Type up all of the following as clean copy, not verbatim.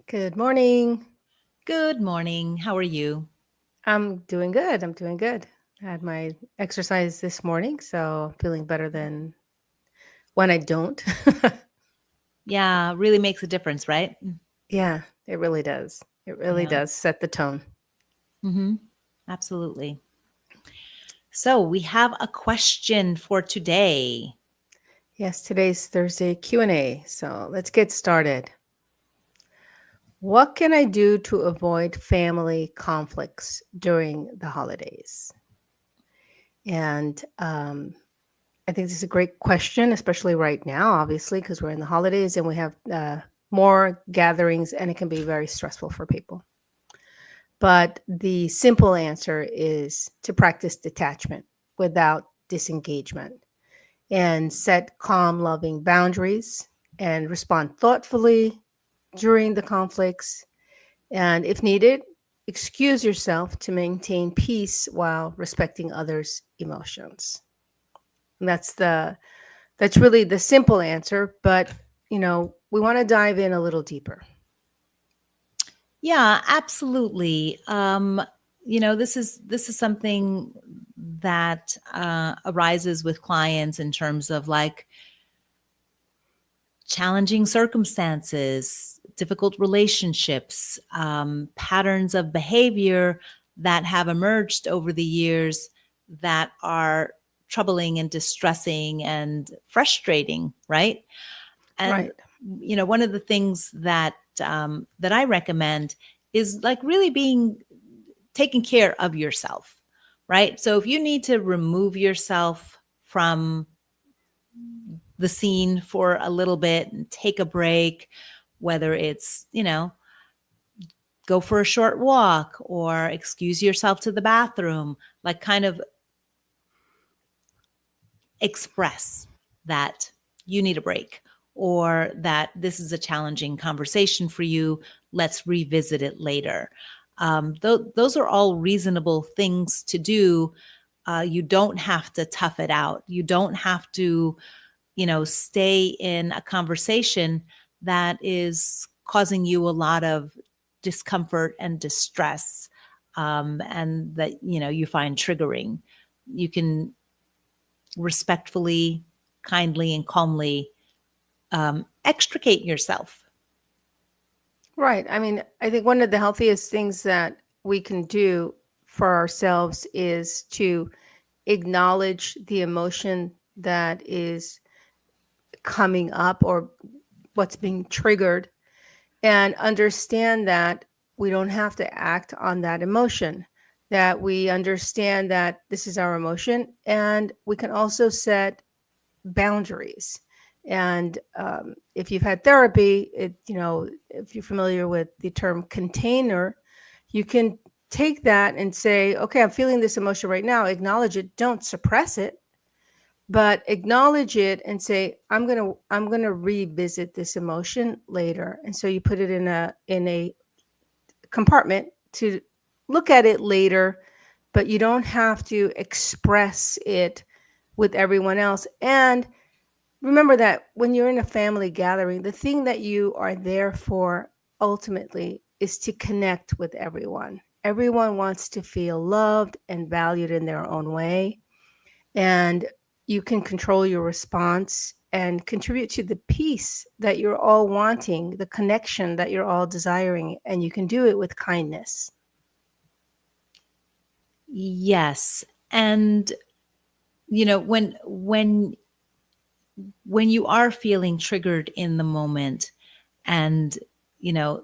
Good morning. Good morning. How are you? I'm doing good. I'm doing good. I had my exercise this morning, so I'm feeling better than when I don't. Yeah, really makes a difference, right? Yeah, it really does. It really Yeah. does set the tone. Mm-hmm. Absolutely. So we have a question for today. Yes, today's Thursday Q&A, so let's get started. What can I do to avoid family conflicts during the holidays? And I think this is a great question, especially right now, obviously, because we're in the holidays and we have more gatherings and it can be very stressful for people. But the simple answer is to practice detachment without disengagement and set calm, loving boundaries and respond thoughtfully during the conflicts. And if needed, excuse yourself to maintain peace while respecting others' emotions. And that's really the simple answer, but we want to dive in a little deeper. Yeah, absolutely. This is something that arises with clients in terms of like challenging circumstances, difficult relationships, patterns of behavior that have emerged over the years that are troubling and distressing and frustrating, right? And Right. one of the things that I recommend is like really being taking care of yourself, right? So if you need to remove yourself from the scene for a little bit and take a break, whether it's, go for a short walk or excuse yourself to the bathroom, like kind of express that you need a break or that this is a challenging conversation for you. Let's revisit it later. Those are all reasonable things to do. You don't have to tough it out. You don't have to stay in a conversation that is causing you a lot of discomfort and distress, and that you find triggering. You can respectfully, kindly, and calmly extricate yourself. Right. I mean, I think one of the healthiest things that we can do for ourselves is to acknowledge the emotion that is coming up or what's being triggered and understand that we don't have to act on that emotion, that we understand that this is our emotion, and we can also set boundaries. And if you've had therapy, if you're familiar with the term container, you can take that and say, okay, I'm feeling this emotion right now, acknowledge it, don't suppress it, but acknowledge it and say, I'm going to revisit this emotion later. And so you put it in a compartment to look at it later, but you don't have to express it with everyone else. And remember that when you're in a family gathering, the thing that you are there for ultimately is to connect with everyone. Everyone wants to feel loved and valued in their own way. And you can control your response and contribute to the peace that you're all wanting, the connection that you're all desiring. And you can do it with kindness. Yes. And when you are feeling triggered in the moment, and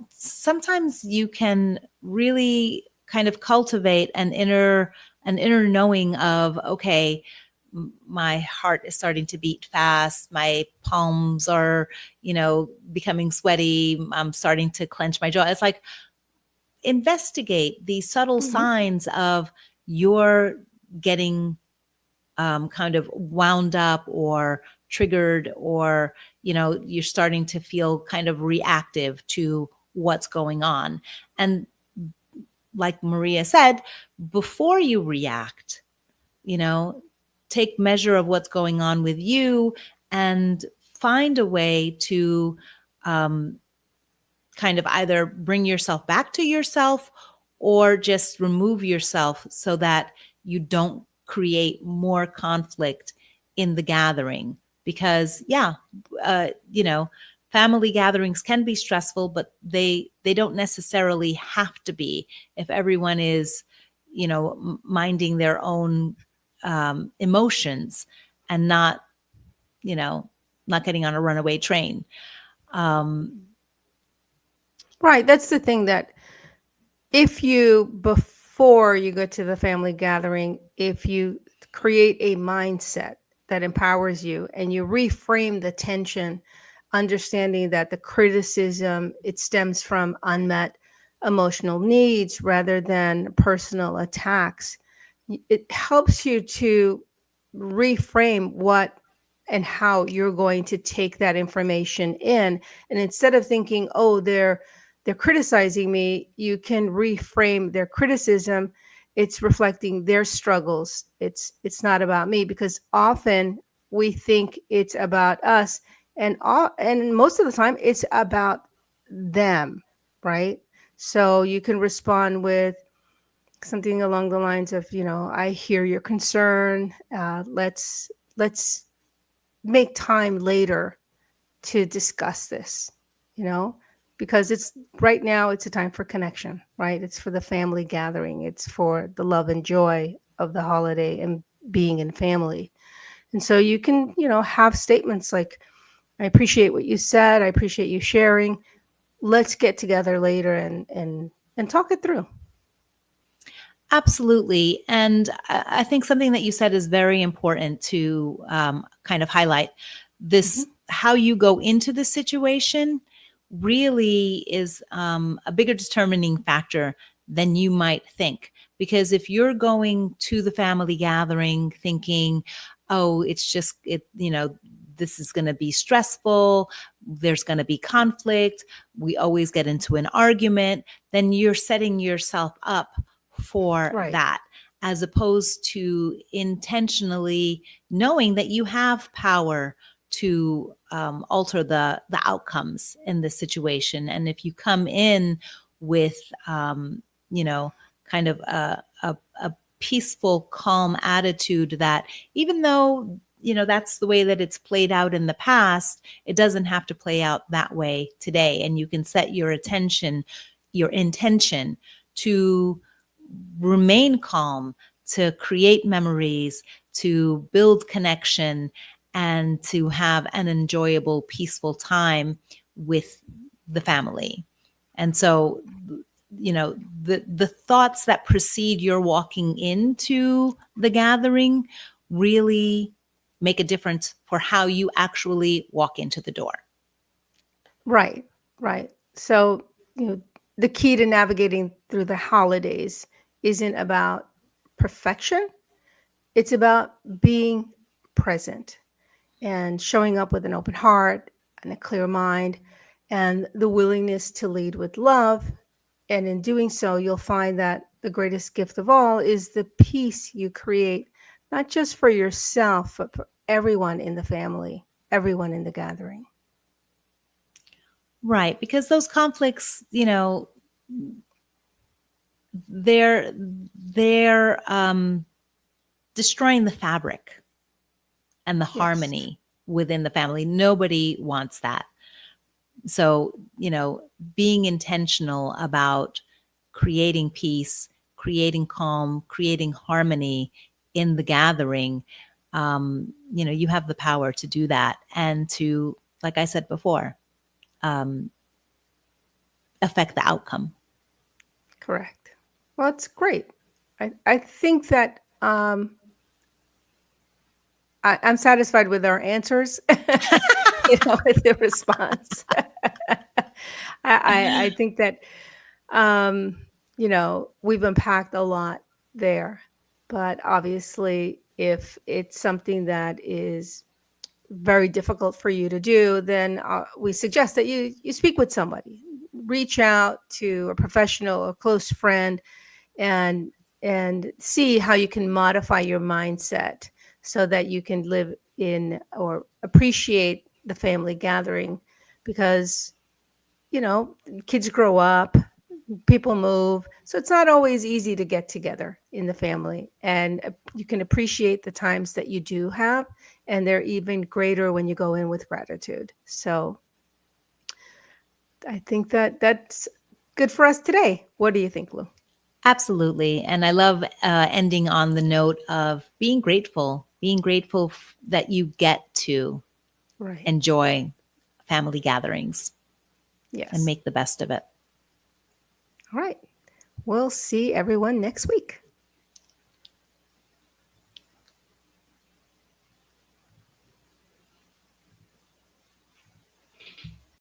sometimes you can really kind of cultivate an inner knowing of, okay, my heart is starting to beat fast, my palms are becoming sweaty, I'm starting to clench my jaw. It's like investigate these subtle Mhm. signs of you're getting kind of wound up or triggered, or you're starting to feel kind of reactive to what's going on. And like Maria said, before you react, you know take measure of what's going on with you and find a way to kind of either bring yourself back to yourself or just remove yourself so that you don't create more conflict in the gathering. Because family gatherings can be stressful, but they don't necessarily have to be if everyone is, minding their own emotions and not getting on a runaway train. Right. That's the thing, that if you, before you go to the family gathering, if you create a mindset that empowers you and you reframe the tension, understanding that the criticism, it stems from unmet emotional needs rather than personal attacks, it helps you to reframe what and how you're going to take that information in. And instead of thinking, oh, they're criticizing me, you can reframe their criticism. It's reflecting their struggles. It's not about me, because often we think it's about us, and most of the time it's about them, right? So you can respond with something along the lines of, I hear your concern. Let's make time later to discuss this, because it's right now, it's a time for connection, right? It's for the family gathering. It's for the love and joy of the holiday and being in family. And so you can, have statements like, I appreciate what you said. I appreciate you sharing. Let's get together later and talk it through. Absolutely. And I think something that you said is very important to kind of highlight. This, how you go into the situation really is a bigger determining factor than you might think. Because if you're going to the family gathering thinking, oh, it's just, this is going to be stressful, there's going to be conflict, we always get into an argument, then you're setting yourself up for that, as opposed to intentionally knowing that you have power to alter the outcomes in this situation. And if you come in with, kind of a peaceful, calm attitude that even though, that's the way that it's played out in the past, it doesn't have to play out that way today. And you can set your intention to remain calm, to create memories, to build connection, and to have an enjoyable, peaceful time with the family. And so, the thoughts that precede your walking into the gathering really make a difference for how you actually walk into the door. Right. So, the key to navigating through the holidays isn't about perfection. It's about being present and showing up with an open heart and a clear mind and the willingness to lead with love. And in doing so, you'll find that the greatest gift of all is the peace you create, not just for yourself, but for everyone in the family, everyone in the gathering. Right. Because those conflicts, they're destroying the fabric and the harmony within the family. Nobody wants that. So, being intentional about creating peace, creating calm, creating harmony in the gathering, you have the power to do that and to, like I said before, affect the outcome. Correct. Well, it's great. I think that I'm satisfied with our answers, with the response. I think that, we've unpacked a lot there, but obviously if it's something that is very difficult for you to do, then we suggest that you speak with somebody, reach out to a professional, a close friend, and see how you can modify your mindset so that you can live in or appreciate the family gathering. Because kids grow up, people move. So it's not always easy to get together in the family. And you can appreciate the times that you do have. And they're even greater when you go in with gratitude. So I think that that's good for us today. What do you think, Lou? Absolutely. And I love ending on the note of being grateful that you get to Right. enjoy family gatherings Yes. and make the best of it. All right. We'll see everyone next week.